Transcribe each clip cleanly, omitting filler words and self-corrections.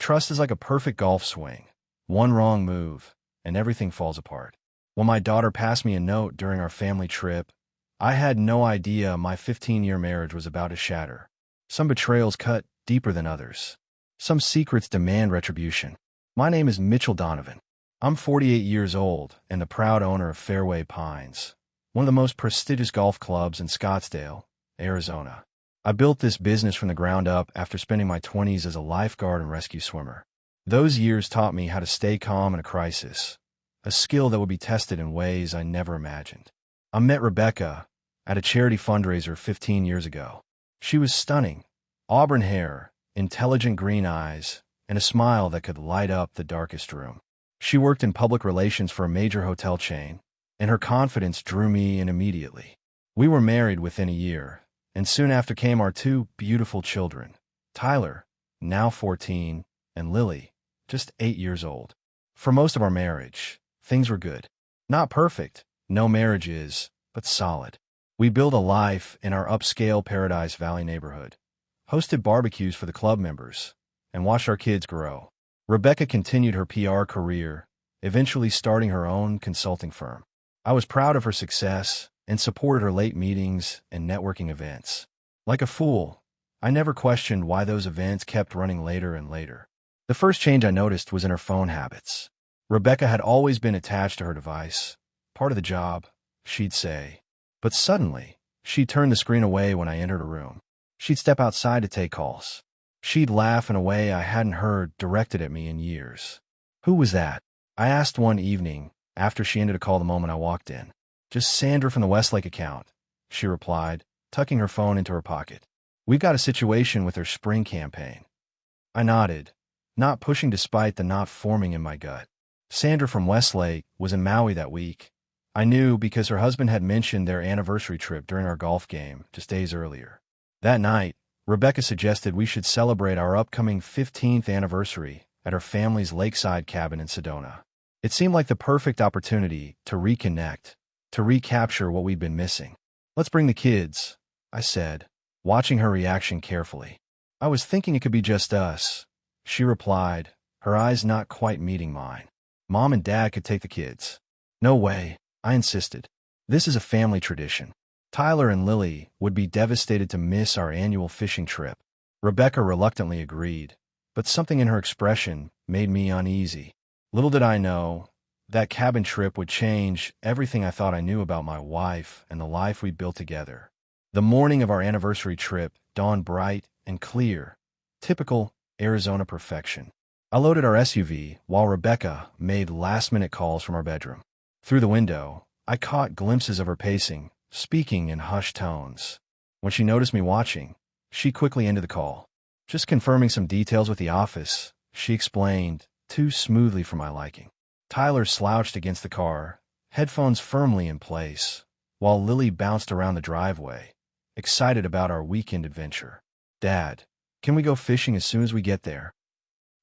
Trust is like a perfect golf swing. One wrong move, and everything falls apart. When my daughter passed me a note during our family trip, I had no idea my 15-year marriage was about to shatter. Some betrayals cut deeper than others. Some secrets demand retribution. My name is Mitchell Donovan. I'm 48 years old and the proud owner of Fairway Pines, one of the most prestigious golf clubs in Scottsdale, Arizona. I built this business from the ground up after spending my 20s as a lifeguard and rescue swimmer. Those years taught me how to stay calm in a crisis, a skill that would be tested in ways I never imagined. I met Rebecca at a charity fundraiser 15 years ago. She was stunning, auburn hair, intelligent green eyes, and a smile that could light up the darkest room. She worked in public relations for a major hotel chain, and her confidence drew me in immediately. We were married within a year, and soon after came our two beautiful children, Tyler, now 14, and Lily, just 8 years old. For most of our marriage, things were good. Not perfect, no marriage is, but solid. We built a life in our upscale Paradise Valley neighborhood, hosted barbecues for the club members, and watched our kids grow. Rebecca continued her PR career, eventually starting her own consulting firm. I was proud of her success and supported her late meetings and networking events. Like a fool, I never questioned why those events kept running later and later. The first change I noticed was in her phone habits. Rebecca had always been attached to her device. Part of the job, she'd say. But suddenly, she'd turn the screen away when I entered a room. She'd step outside to take calls. She'd laugh in a way I hadn't heard directed at me in years. Who was that? I asked one evening after she ended a call the moment I walked in. Just Sandra from the Westlake account, she replied, tucking her phone into her pocket. We've got a situation with her spring campaign. I nodded, not pushing despite the knot forming in my gut. Sandra from Westlake was in Maui that week. I knew because her husband had mentioned their anniversary trip during our golf game just days earlier. That night, Rebecca suggested we should celebrate our upcoming 15th anniversary at her family's lakeside cabin in Sedona. It seemed like the perfect opportunity to reconnect, to recapture what we'd been missing. Let's bring the kids, I said, watching her reaction carefully. I was thinking it could be just us, she replied, her eyes not quite meeting mine. Mom and Dad could take the kids. No way, I insisted. This is a family tradition. Tyler and Lily would be devastated to miss our annual fishing trip. Rebecca reluctantly agreed, but something in her expression made me uneasy. Little did I know, that cabin trip would change everything I thought I knew about my wife and the life we built together. The morning of our anniversary trip dawned bright and clear, typical Arizona perfection. I loaded our SUV while Rebecca made last-minute calls from our bedroom. Through the window, I caught glimpses of her pacing, speaking in hushed tones. When she noticed me watching, she quickly ended the call. Just confirming some details with the office, she explained, too smoothly for my liking. Tyler slouched against the car, headphones firmly in place, while Lily bounced around the driveway, excited about our weekend adventure. Dad, can we go fishing as soon as we get there?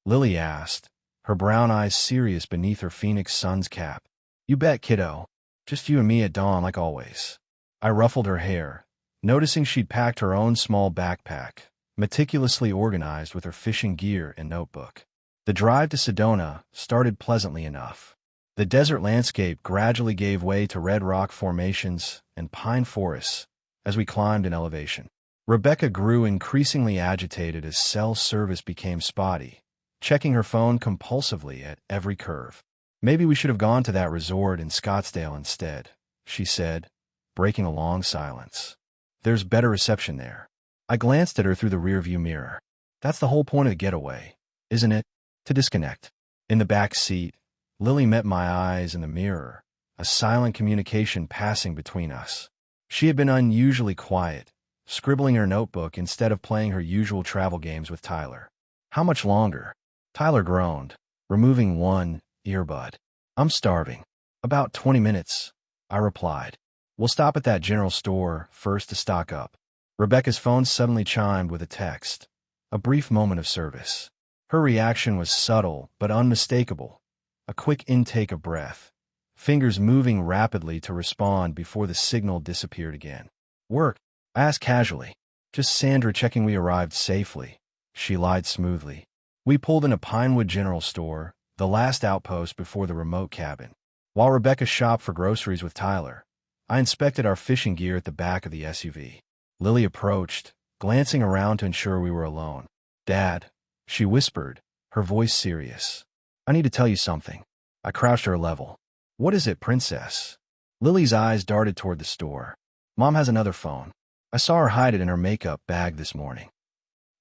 Lily asked, her brown eyes serious beneath her Phoenix Suns cap. You bet, kiddo. Just you and me at dawn like always. I ruffled her hair, noticing she'd packed her own small backpack, meticulously organized with her fishing gear and notebook. The drive to Sedona started pleasantly enough. The desert landscape gradually gave way to red rock formations and pine forests as we climbed in elevation. Rebecca grew increasingly agitated as cell service became spotty, checking her phone compulsively at every curve. Maybe we should have gone to that resort in Scottsdale instead, she said, breaking a long silence. There's better reception there. I glanced at her through the rearview mirror. That's the whole point of the getaway, isn't it? To disconnect. In the back seat, Lily met my eyes in the mirror, a silent communication passing between us. She had been unusually quiet, scribbling in her notebook instead of playing her usual travel games with Tyler. How much longer? Tyler groaned, removing one earbud. I'm starving. About 20 minutes, I replied. We'll stop at that general store first to stock up. Rebecca's phone suddenly chimed with a text. A brief moment of service. Her reaction was subtle but unmistakable. A quick intake of breath, fingers moving rapidly to respond before the signal disappeared again. Work? I asked casually. Just Sandra checking we arrived safely. She lied smoothly. We pulled into Pinewood General Store, the last outpost before the remote cabin. While Rebecca shopped for groceries with Tyler, I inspected our fishing gear at the back of the SUV. Lily approached, glancing around to ensure we were alone. "Dad," she whispered, her voice serious. "I need to tell you something." I crouched at her level. "What is it, princess?" Lily's eyes darted toward the store. "Mom has another phone. I saw her hide it in her makeup bag this morning."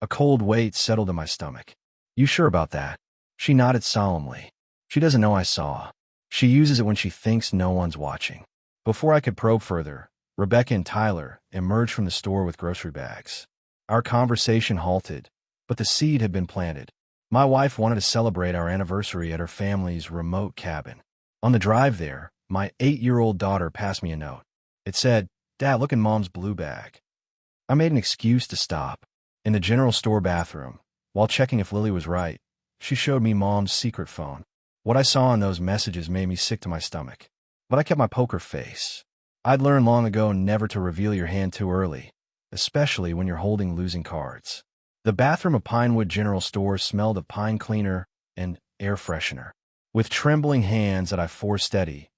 A cold weight settled in my stomach. "You sure about that?" She nodded solemnly. "She doesn't know I saw. She uses it when she thinks no one's watching." Before I could probe further, Rebecca and Tyler emerged from the store with grocery bags. Our conversation halted, but the seed had been planted. My wife wanted to celebrate our anniversary at her family's remote cabin. On the drive there, my 8-year-old daughter passed me a note. It said, "Dad, look in Mom's blue bag." I made an excuse to stop. In the general store bathroom, while checking if Lily was right, she showed me Mom's secret phone. What I saw in those messages made me sick to my stomach. But I kept my poker face. I'd learned long ago never to reveal your hand too early, especially when you're holding losing cards. The bathroom of Pinewood General Store smelled of pine cleaner and air freshener. With trembling hands that I forced steady,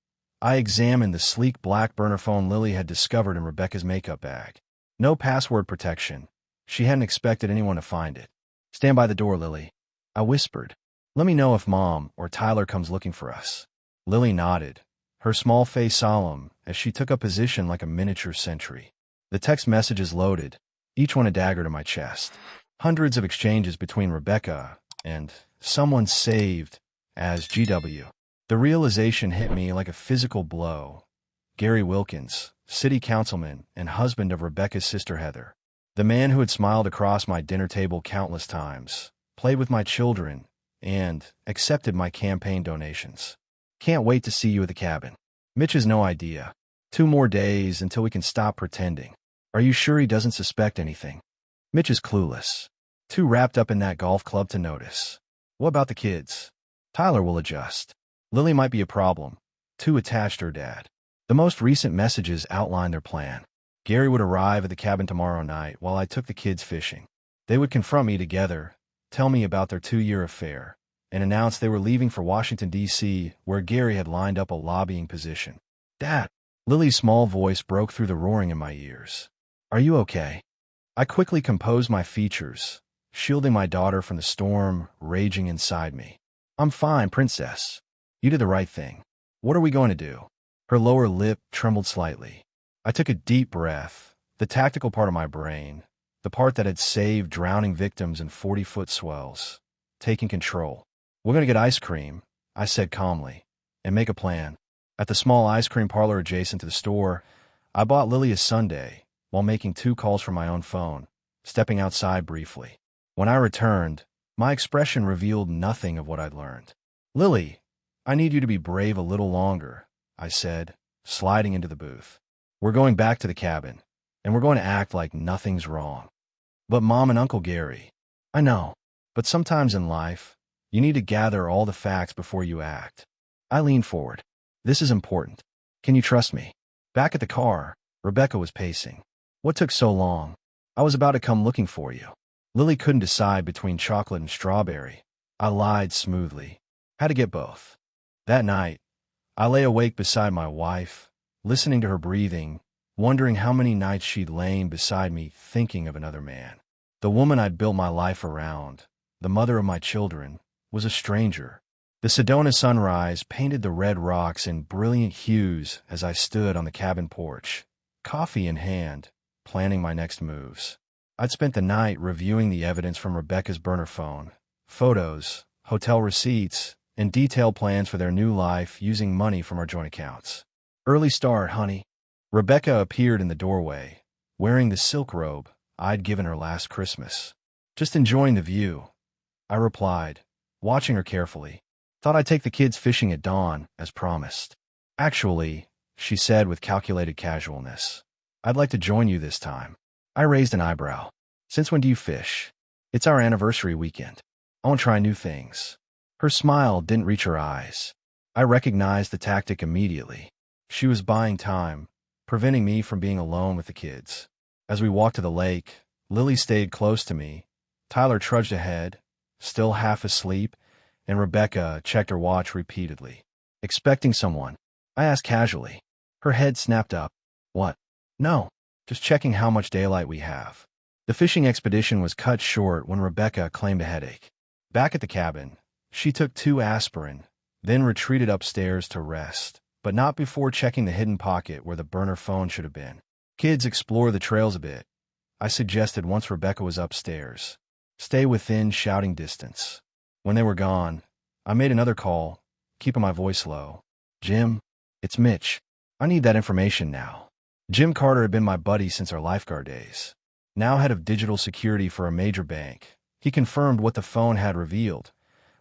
I examined the sleek black burner phone Lily had discovered in Rebecca's makeup bag. No password protection. She hadn't expected anyone to find it. "Stand by the door, Lily," I whispered. "Let me know if Mom or Tyler comes looking for us." Lily nodded, her small face solemn as she took a position like a miniature sentry. The text messages loaded, each one a dagger to my chest. Hundreds of exchanges between Rebecca and someone saved as GW. The realization hit me like a physical blow. Gary Wilkins, city councilman and husband of Rebecca's sister Heather. The man who had smiled across my dinner table countless times, played with my children, and accepted my campaign donations. "Can't wait to see you at the cabin." Mitch has no idea. 2 more days until we can stop pretending. "Are you sure he doesn't suspect anything?" Mitch is clueless. Too wrapped up in that golf club to notice. What about the kids? Tyler will adjust. Lily might be a problem. Too attached to her dad. The most recent messages outlined their plan. Gary would arrive at the cabin tomorrow night while I took the kids fishing. They would confront me together, tell me about their 2-year affair, and announce they were leaving for Washington, D.C., where Gary had lined up a lobbying position. "Dad!" Lily's small voice broke through the roaring in my ears. "Are you okay?" I quickly composed my features, shielding my daughter from the storm raging inside me. "I'm fine, princess. You did the right thing. What are we going to do?" Her lower lip trembled slightly. I took a deep breath, the tactical part of my brain, the part that had saved drowning victims in 40-foot swells, taking control. "We're going to get ice cream," I said calmly, "and make a plan." At the small ice cream parlor adjacent to the store, I bought Lily a sundae while making 2 calls from my own phone, stepping outside briefly. When I returned, my expression revealed nothing of what I'd learned. "Lily, I need you to be brave a little longer," I said, sliding into the booth. "We're going back to the cabin, and we're going to act like nothing's wrong." "But Mom and Uncle Gary." "I know, but sometimes in life, you need to gather all the facts before you act." I leaned forward. "This is important. Can you trust me?" Back at the car, Rebecca was pacing. "What took so long? I was about to come looking for you." Lily couldn't decide between chocolate and strawberry. I lied smoothly. Had to get both. That night, I lay awake beside my wife, listening to her breathing, wondering how many nights she'd lain beside me thinking of another man. The woman I'd built my life around, the mother of my children, was a stranger. The Sedona sunrise painted the red rocks in brilliant hues as I stood on the cabin porch, coffee in hand, planning my next moves. I'd spent the night reviewing the evidence from Rebecca's burner phone, photos, hotel receipts, and detailed plans for their new life using money from our joint accounts. "Early start, honey." Rebecca appeared in the doorway, wearing the silk robe I'd given her last Christmas. "Just enjoying the view," I replied, watching her carefully. "Thought I'd take the kids fishing at dawn, as promised." "Actually," she said with calculated casualness, "I'd like to join you this time." I raised an eyebrow. "Since when do you fish?" "It's our anniversary weekend. I want to try new things." Her smile didn't reach her eyes. I recognized the tactic immediately. She was buying time, preventing me from being alone with the kids. As we walked to the lake, Lily stayed close to me. Tyler trudged ahead, still half asleep, and Rebecca checked her watch repeatedly. Expecting someone? I asked casually. Her head snapped up. What? No. Just checking how much daylight we have. The fishing expedition was cut short when Rebecca claimed a headache. Back at the cabin, she took 2 aspirin, then retreated upstairs to rest, but not before checking the hidden pocket where the burner phone should have been. Kids, explore the trails a bit, I suggested once Rebecca was upstairs. Stay within shouting distance. When they were gone, I made another call, keeping my voice low. Jim, it's Mitch. I need that information now. Jim Carter had been my buddy since our lifeguard days. Now head of digital security for a major bank, he confirmed what the phone had revealed.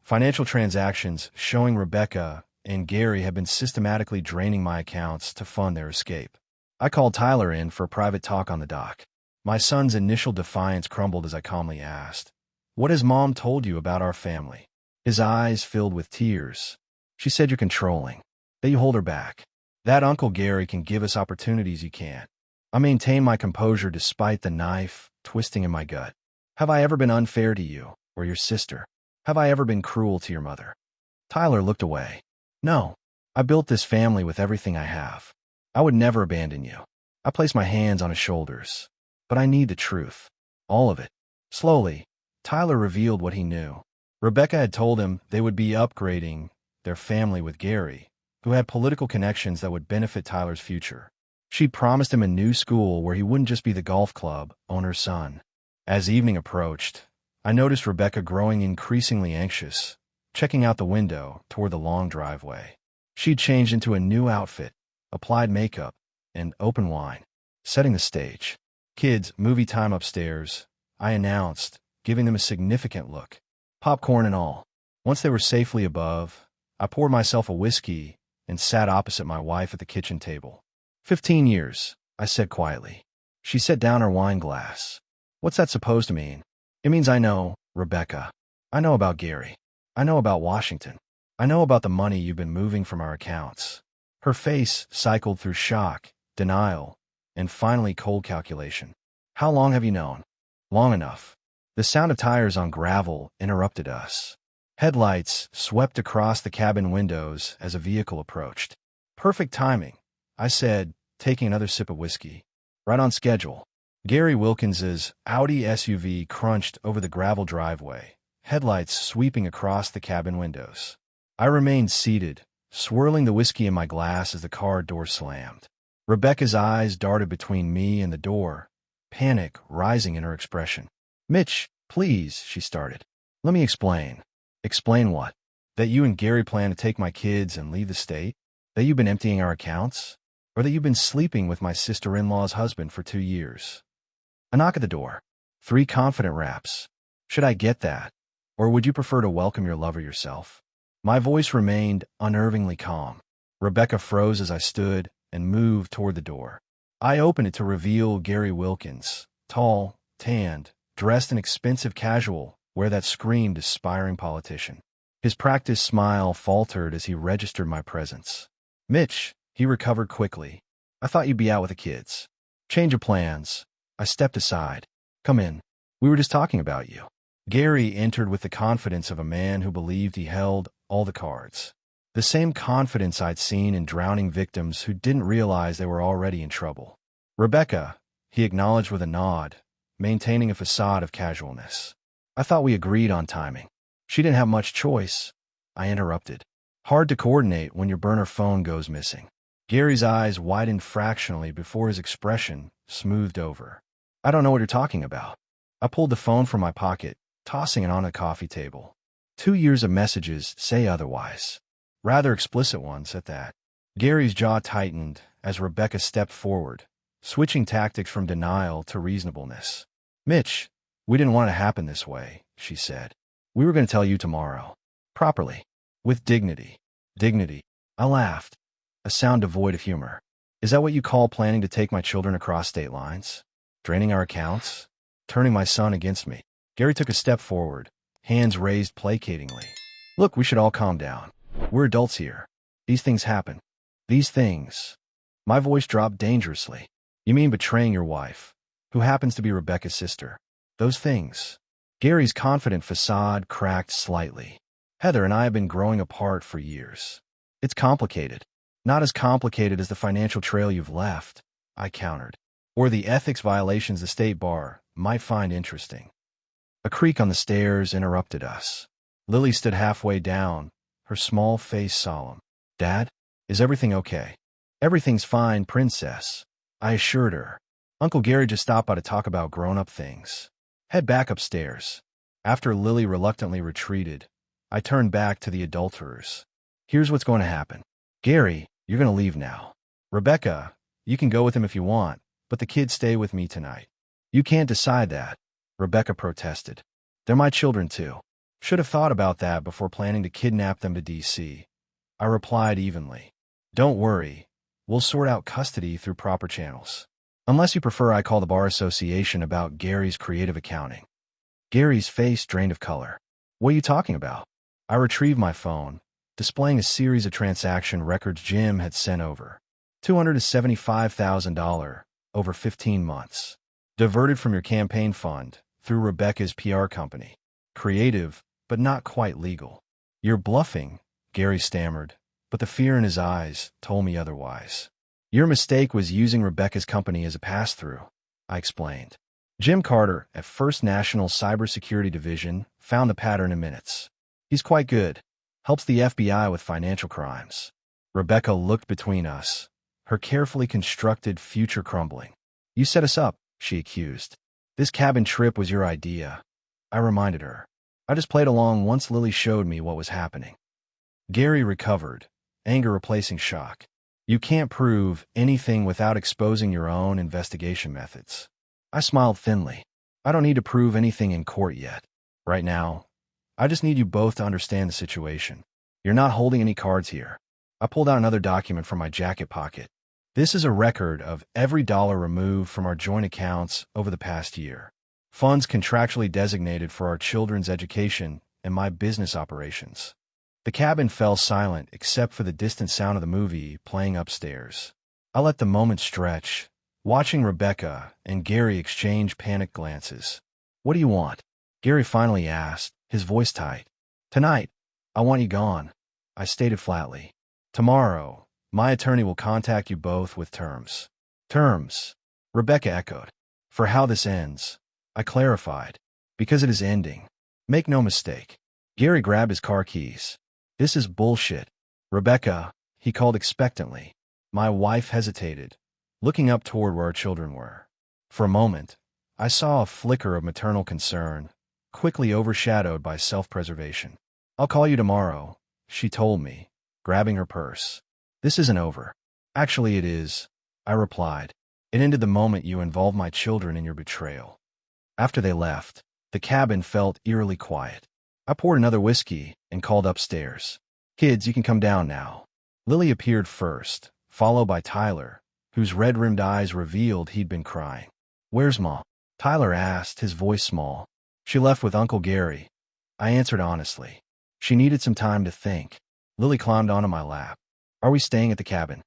Financial transactions showing Rebecca and Gary had been systematically draining my accounts to fund their escape. I called Tyler in for a private talk on the dock. My son's initial defiance crumbled as I calmly asked, "What has Mom told you about our family?" His eyes filled with tears. "She said you're controlling, that you hold her back, that Uncle Gary can give us opportunities you can't." I maintained my composure despite the knife twisting in my gut. "Have I ever been unfair to you or your sister? Have I ever been cruel to your mother?" Tyler looked away. "No. I built this family with everything I have. I would never abandon you." I placed my hands on his shoulders. "But I need the truth. All of it." Slowly, Tyler revealed what he knew. Rebecca had told him they would be upgrading their family with Gary, who had political connections that would benefit Tyler's future. She promised him a new school where he wouldn't just be the golf club owner's son. As evening approached, I noticed Rebecca growing increasingly anxious, checking out the window toward the long driveway. She'd changed into a new outfit, applied makeup, and opened wine, setting the stage. "Kids, movie time upstairs," I announced, giving them a significant look. Popcorn and all. Once they were safely above, I poured myself a whiskey and sat opposite my wife at the kitchen table. 15 years, I said quietly. She set down her wine glass. "What's that supposed to mean?" "It means I know, Rebecca. I know about Gary. I know about Washington. I know about the money you've been moving from our accounts." Her face cycled through shock, denial, and finally cold calculation. "How long have you known?" "Long enough." The sound of tires on gravel interrupted us. Headlights swept across the cabin windows as a vehicle approached. "Perfect timing," I said, taking another sip of whiskey. "Right on schedule." Gary Wilkins's Audi SUV crunched over the gravel driveway, headlights sweeping across the cabin windows. I remained seated, swirling the whiskey in my glass as the car door slammed. Rebecca's eyes darted between me and the door, panic rising in her expression. "Mitch, please," she started. "Let me explain." "Explain what?" "That you and Gary plan to take my kids and leave the state? That you've been emptying our accounts? Or that you've been sleeping with my sister-in-law's husband for 2 years? A knock at the door. 3 confident raps. Should I get that? Or would you prefer to welcome your lover yourself? My voice remained unnervingly calm. Rebecca froze as I stood and moved toward the door. I opened it to reveal Gary Wilkins, tall, tanned, dressed in expensive casual wear that screamed aspiring politician. His practiced smile faltered as he registered my presence. "Mitch," he recovered quickly. "I thought you'd be out with the kids." "Change of plans." I stepped aside. "Come in. We were just talking about you." Gary entered with the confidence of a man who believed he held all the cards. The same confidence I'd seen in drowning victims who didn't realize they were already in trouble. "Rebecca," he acknowledged with a nod, maintaining a facade of casualness. "I thought we agreed on timing." "She didn't have much choice," I interrupted. "Hard to coordinate when your burner phone goes missing." Gary's eyes widened fractionally before his expression smoothed over. "I don't know what you're talking about." I pulled the phone from my pocket, tossing it on the coffee table. 2 years of messages say otherwise. Rather explicit ones at that. Gary's jaw tightened as Rebecca stepped forward, switching tactics from denial to reasonableness. "Mitch, we didn't want it to happen this way," she said. "We were going to tell you tomorrow. Properly. With dignity." "Dignity." I laughed, a sound devoid of humor. "Is that what you call planning to take my children across state lines? Draining our accounts? Turning my son against me?" Gary took a step forward, hands raised placatingly. "Look, we should all calm down. We're adults here. These things happen. These things." My voice dropped dangerously. "You mean betraying your wife, who happens to be Rebecca's sister? Those things?" Gary's confident facade cracked slightly. Heather and I have been growing apart for years. It's complicated. Not as complicated as the financial trail you've left, I countered. Or the ethics violations the state bar might find interesting. A creak on the stairs interrupted us. Lily stood halfway down, her small face solemn. Dad, is everything okay? Everything's fine, princess, I assured her. Uncle Gary just stopped by to talk about grown-up things. Head back upstairs. After Lily reluctantly retreated, I turned back to the adulterers. Here's what's going to happen. Gary, you're going to leave now. Rebecca, you can go with him if you want, but the kids stay with me tonight. You can't decide that, Rebecca protested. They're my children too. Should have thought about that before planning to kidnap them to D.C. I replied evenly. Don't worry, we'll sort out custody through proper channels. Unless you prefer I call the Bar Association about Gary's creative accounting. Gary's face drained of color. What are you talking about? I retrieved my phone, displaying a series of transaction records Jim had sent over. $275,000 over 15 months. Diverted from your campaign fund through Rebecca's PR company. Creative, but not quite legal. You're bluffing, Gary stammered, but the fear in his eyes told me otherwise. Your mistake was using Rebecca's company as a pass-through, I explained. Jim Carter at First National Cybersecurity Division found the pattern in minutes. He's quite good. Helps the FBI with financial crimes. Rebecca looked between us, her carefully constructed future crumbling. You set us up, she accused. This cabin trip was your idea, I reminded her. I just played along once Lily showed me what was happening. Gary recovered, anger replacing shock. You can't prove anything without exposing your own investigation methods. I smiled thinly. I don't need to prove anything in court yet. Right now, I just need you both to understand the situation. You're not holding any cards here. I pulled out another document from my jacket pocket. This is a record of every dollar removed from our joint accounts over the past year. Funds contractually designated for our children's education and my business operations. The cabin fell silent except for the distant sound of the movie playing upstairs. I let the moment stretch, watching Rebecca and Gary exchange panicked glances. What do you want? Gary finally asked, his voice tight. Tonight, I want you gone, I stated flatly. Tomorrow, my attorney will contact you both with terms. Terms, Rebecca echoed. For how this ends, I clarified. Because it is ending. Make no mistake. Gary grabbed his car keys. This is bullshit. Rebecca, he called expectantly. My wife hesitated, looking up toward where our children were. For a moment, I saw a flicker of maternal concern, quickly overshadowed by self-preservation. I'll call you tomorrow, she told me, grabbing her purse. This isn't over. Actually, it is, I replied. It ended the moment you involved my children in your betrayal. After they left, the cabin felt eerily quiet. I poured another whiskey and called upstairs. Kids, you can come down now. Lily appeared first, followed by Tyler, whose red-rimmed eyes revealed he'd been crying. Where's Mom? Tyler asked, his voice small. She left with Uncle Gary. I answered honestly. She needed some time to think. Lily climbed onto my lap. Are we staying at the cabin?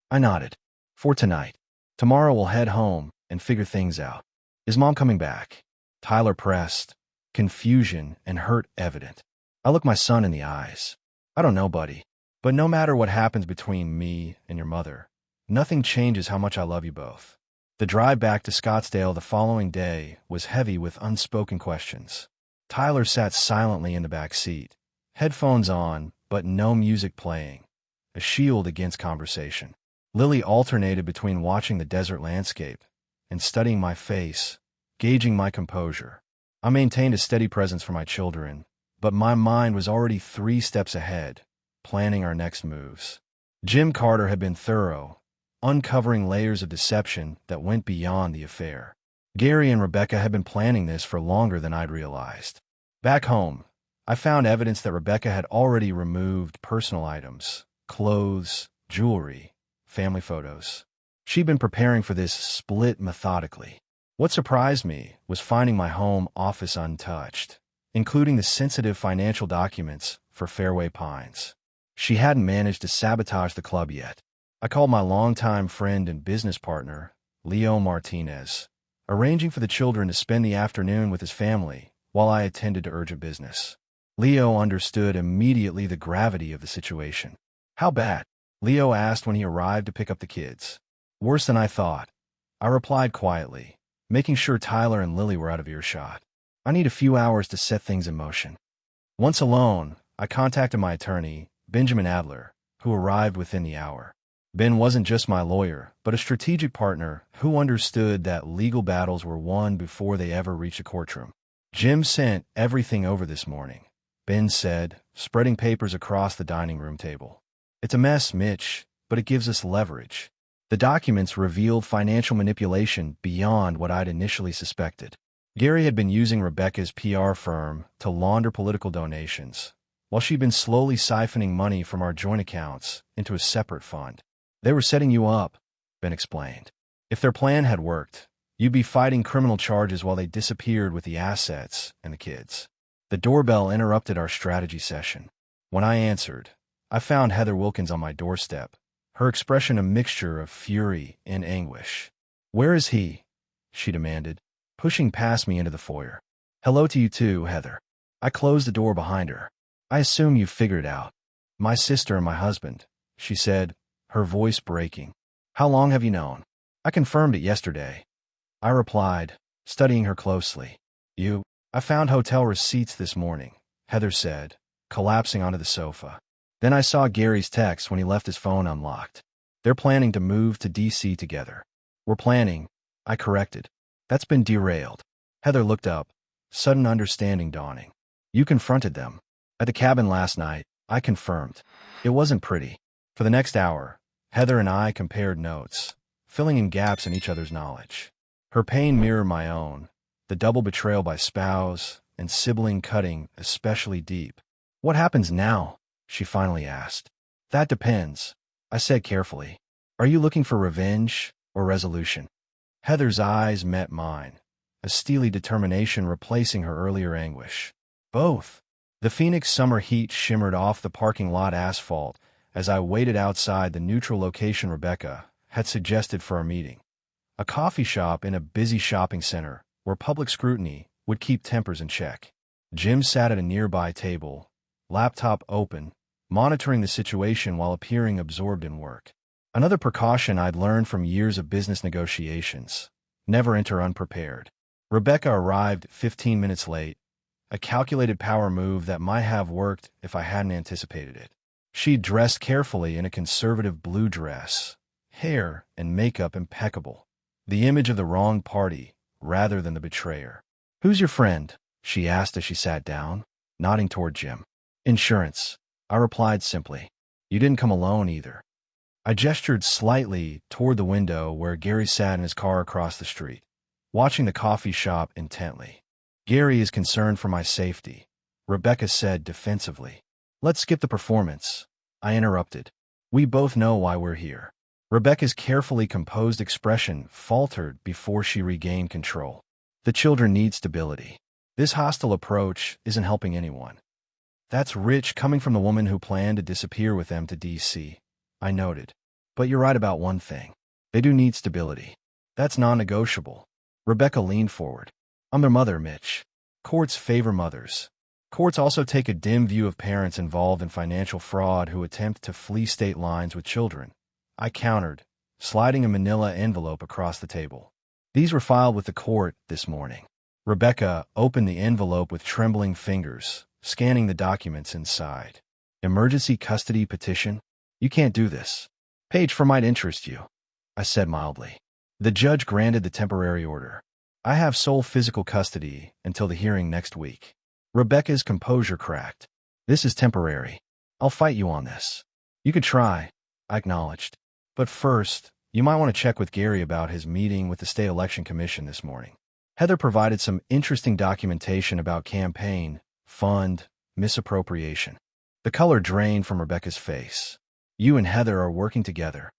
I nodded. For tonight. Tomorrow we'll head home and figure things out. Is Mom coming back? Tyler pressed, confusion and hurt evident. I looked my son in the eyes. I don't know, buddy. But no matter what happens between me and your mother, nothing changes how much I love you both. The drive back to Scottsdale the following day was heavy with unspoken questions. Tyler sat silently in the back seat, headphones on, but no music playing, a shield against conversation. Lily alternated between watching the desert landscape and studying my face, gauging my composure. I maintained a steady presence for my children, but my mind was already 3 steps ahead, planning our next moves. Jim Carter had been thorough, uncovering layers of deception that went beyond the affair. Gary and Rebecca had been planning this for longer than I'd realized. Back home, I found evidence that Rebecca had already removed personal items, clothes, jewelry, family photos. She'd been preparing for this split methodically. What surprised me was finding my home office untouched, including the sensitive financial documents for Fairway Pines. She hadn't managed to sabotage the club yet. I called my longtime friend and business partner, Leo Martinez, arranging for the children to spend the afternoon with his family while I attended to urgent business. Leo understood immediately the gravity of the situation. How bad? Leo asked when he arrived to pick up the kids. Worse than I thought, I replied quietly, making sure Tyler and Lily were out of earshot. I need a few hours to set things in motion. Once alone, I contacted my attorney, Benjamin Adler, who arrived within the hour. Ben wasn't just my lawyer, but a strategic partner who understood that legal battles were won before they ever reached a courtroom. Jim sent everything over this morning, Ben said, spreading papers across the dining room table. It's a mess, Mitch, but it gives us leverage. The documents revealed financial manipulation beyond what I'd initially suspected. Gary had been using Rebecca's PR firm to launder political donations, while she'd been slowly siphoning money from our joint accounts into a separate fund. They were setting you up, Ben explained. If their plan had worked, you'd be fighting criminal charges while they disappeared with the assets and the kids. The doorbell interrupted our strategy session. When I answered, I found Heather Wilkins on my doorstep, her expression a mixture of fury and anguish. Where is he? She demanded, pushing past me into the foyer. Hello to you too, Heather. I closed the door behind her. I assume you've figured it out. My sister and my husband, she said, her voice breaking. How long have you known? I confirmed it yesterday. I replied, studying her closely. I found hotel receipts this morning, Heather said, collapsing onto the sofa. Then I saw Gary's text when he left his phone unlocked. They're planning to move to D.C. together. We're planning, I corrected. That's been derailed. Heather looked up, sudden understanding dawning. You confronted them. At the cabin last night, I confirmed. It wasn't pretty. For the next hour, Heather and I compared notes, filling in gaps in each other's knowledge. Her pain mirrored my own, the double betrayal by spouse and sibling cutting especially deep. What happens now? She finally asked. That depends, I said carefully. Are you looking for revenge or resolution? Heather's eyes met mine, a steely determination replacing her earlier anguish. Both. The Phoenix summer heat shimmered off the parking lot asphalt as I waited outside the neutral location Rebecca had suggested for our meeting. A coffee shop in a busy shopping center where public scrutiny would keep tempers in check. Jim sat at a nearby table, laptop open, monitoring the situation while appearing absorbed in work. Another precaution I'd learned from years of business negotiations: never enter unprepared. Rebecca arrived 15 minutes late, a calculated power move that might have worked if I hadn't anticipated it. She'd dressed carefully in a conservative blue dress, hair and makeup impeccable, the image of the wrong party rather than the betrayer. Who's your friend? She asked as she sat down, nodding toward Jim. Insurance, I replied simply. You didn't come alone either. I gestured slightly toward the window where Gary sat in his car across the street, watching the coffee shop intently. Gary is concerned for my safety, Rebecca said defensively. Let's skip the performance, I interrupted. We both know why we're here. Rebecca's carefully composed expression faltered before she regained control. The children need stability. This hostile approach isn't helping anyone. That's rich coming from the woman who planned to disappear with them to D.C., I noted. But you're right about one thing. They do need stability. That's non-negotiable. Rebecca leaned forward. I'm their mother, Mitch. Courts favor mothers. Courts also take a dim view of parents involved in financial fraud who attempt to flee state lines with children, I countered, sliding a manila envelope across the table. These were filed with the court this morning. Rebecca opened the envelope with trembling fingers, scanning the documents inside. Emergency custody petition? You can't do this. Page 4 might interest you, I said mildly. The judge granted the temporary order. I have sole physical custody until the hearing next week. Rebecca's composure cracked. This is temporary. I'll fight you on this. You could try, I acknowledged. But first, you might want to check with Gary about his meeting with the State Election Commission this morning. Heather provided some interesting documentation about campaign, fund, misappropriation. The color drained from Rebecca's face. You and Heather are working together.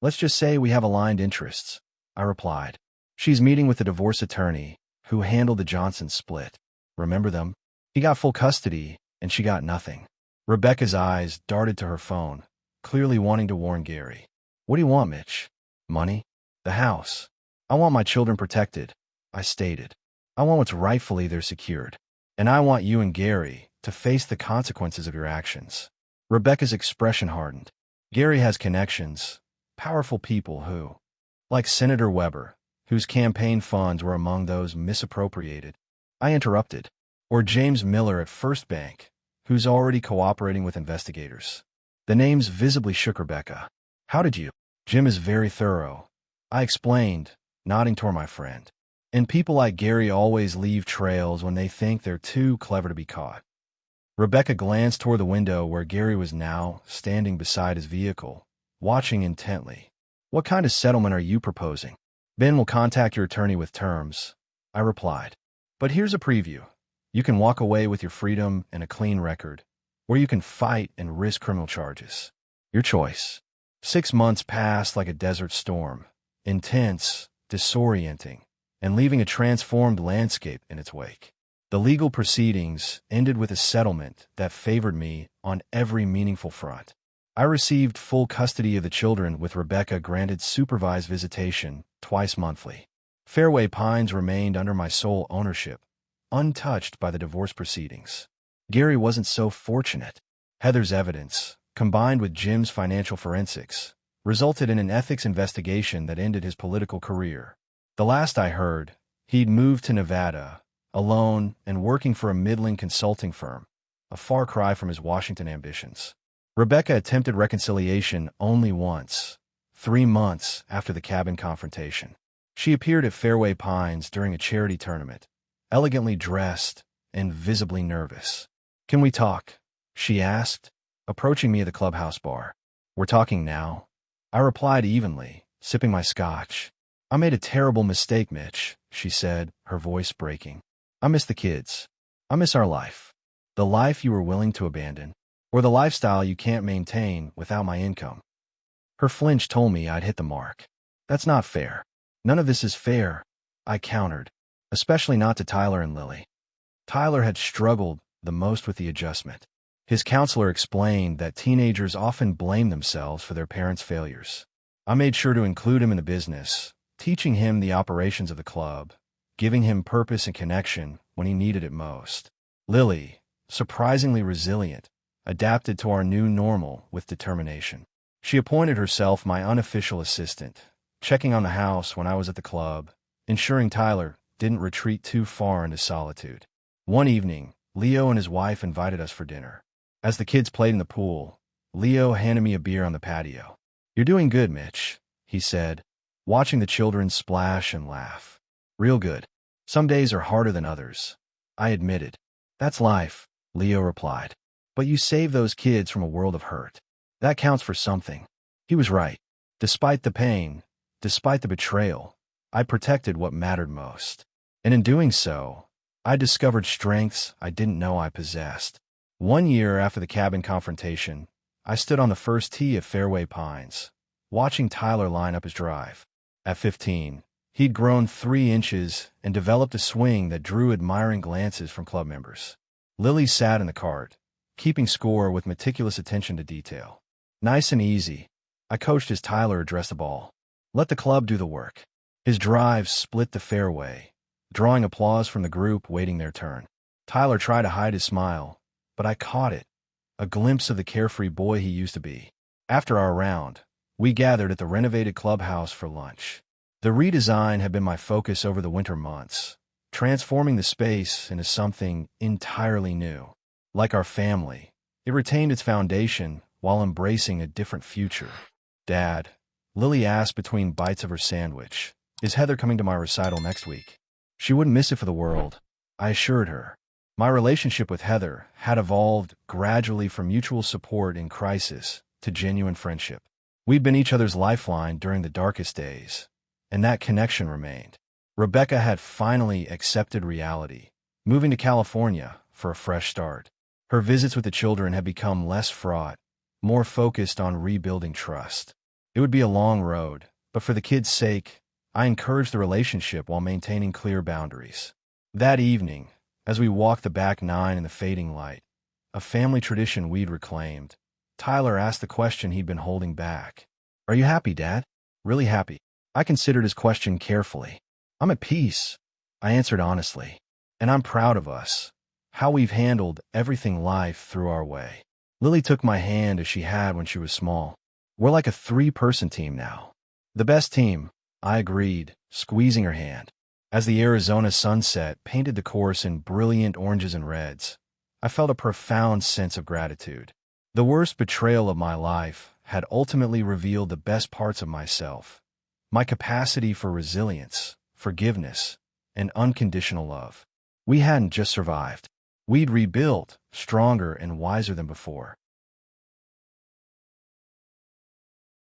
Let's just say we have aligned interests, I replied. She's meeting with the divorce attorney who handled the Johnson split. Remember them? He got full custody, and she got nothing. Rebecca's eyes darted to her phone, clearly wanting to warn Gary. What do you want, Mitch? Money? The house. I want my children protected, I stated. I want what's rightfully theirs secured. And I want you and Gary to face the consequences of your actions. Rebecca's expression hardened. Gary has connections, powerful people who, like Senator Weber, whose campaign funds were among those misappropriated. I interrupted. Or James Miller at First Bank, who's already cooperating with investigators. The names visibly shook Rebecca. How did you? Jim is very thorough. I explained, nodding toward my friend. And people like Gary always leave trails when they think they're too clever to be caught. Rebecca glanced toward the window where Gary was now standing beside his vehicle, watching intently. What kind of settlement are you proposing? Ben will contact your attorney with terms, I replied. But here's a preview. You can walk away with your freedom and a clean record, or you can fight and risk criminal charges. Your choice. 6 months passed like a desert storm, intense, disorienting, and leaving a transformed landscape in its wake. The legal proceedings ended with a settlement that favored me on every meaningful front. I received full custody of the children, with Rebecca granted supervised visitation twice monthly. Fairway Pines remained under my sole ownership, untouched by the divorce proceedings. Gary wasn't so fortunate. Heather's evidence, combined with Jim's financial forensics, resulted in an ethics investigation that ended his political career. The last I heard, he'd moved to Nevada, alone and working for a middling consulting firm, a far cry from his Washington ambitions. Rebecca attempted reconciliation only once, 3 months after the cabin confrontation. She appeared at Fairway Pines during a charity tournament, elegantly dressed and visibly nervous. Can we talk? She asked, approaching me at the clubhouse bar. We're talking now? I replied evenly, sipping my scotch. I made a terrible mistake, Mitch, she said, her voice breaking. I miss the kids. I miss our life. The life you were willing to abandon, or the lifestyle you can't maintain without my income. Her flinch told me I'd hit the mark. That's not fair. None of this is fair, I countered, especially not to Tyler and Lily. Tyler had struggled the most with the adjustment. His counselor explained that teenagers often blame themselves for their parents' failures. I made sure to include him in the business, teaching him the operations of the club, giving him purpose and connection when he needed it most. Lily, surprisingly resilient, adapted to our new normal with determination. She appointed herself my unofficial assistant, checking on the house when I was at the club, ensuring Tyler didn't retreat too far into solitude. One evening, Leo and his wife invited us for dinner. As the kids played in the pool, Leo handed me a beer on the patio. You're doing good, Mitch, he said, watching the children splash and laugh. Real good. Some days are harder than others, I admitted. That's life, Leo replied. But you saved those kids from a world of hurt. That counts for something. He was right. Despite the pain, despite the betrayal, I protected what mattered most. And in doing so, I discovered strengths I didn't know I possessed. 1 year after the cabin confrontation, I stood on the first tee of Fairway Pines, watching Tyler line up his drive. At 15, he'd grown 3 inches and developed a swing that drew admiring glances from club members. Lily sat in the cart, keeping score with meticulous attention to detail. Nice and easy, I coached as Tyler addressed the ball. Let the club do the work. His drive split the fairway, drawing applause from the group waiting their turn. Tyler tried to hide his smile, but I caught it, a glimpse of the carefree boy he used to be. After our round, we gathered at the renovated clubhouse for lunch. The redesign had been my focus over the winter months, transforming the space into something entirely new. Like our family, it retained its foundation while embracing a different future. Dad, Lily asked between bites of her sandwich, is Heather coming to my recital next week? She wouldn't miss it for the world, I assured her. My relationship with Heather had evolved gradually from mutual support in crisis to genuine friendship. We'd been each other's lifeline during the darkest days, and that connection remained. Rebecca had finally accepted reality, moving to California for a fresh start. Her visits with the children had become less fraught, more focused on rebuilding trust. It would be a long road, but for the kids' sake, I encouraged the relationship while maintaining clear boundaries. That evening, as we walked the back 9 in the fading light, a family tradition we'd reclaimed, Tyler asked the question he'd been holding back. Are you happy, Dad? Really happy. I considered his question carefully. I'm at peace, I answered honestly. And I'm proud of us. how we've handled everything life threw our way. Lily took my hand as she had when she was small. We're like a three-person team now. The best team, I agreed, squeezing her hand. As the Arizona sunset painted the course in brilliant oranges and reds, I felt a profound sense of gratitude. The worst betrayal of my life had ultimately revealed the best parts of myself, my capacity for resilience, forgiveness, and unconditional love. We hadn't just survived. We'd rebuilt, stronger and wiser than before.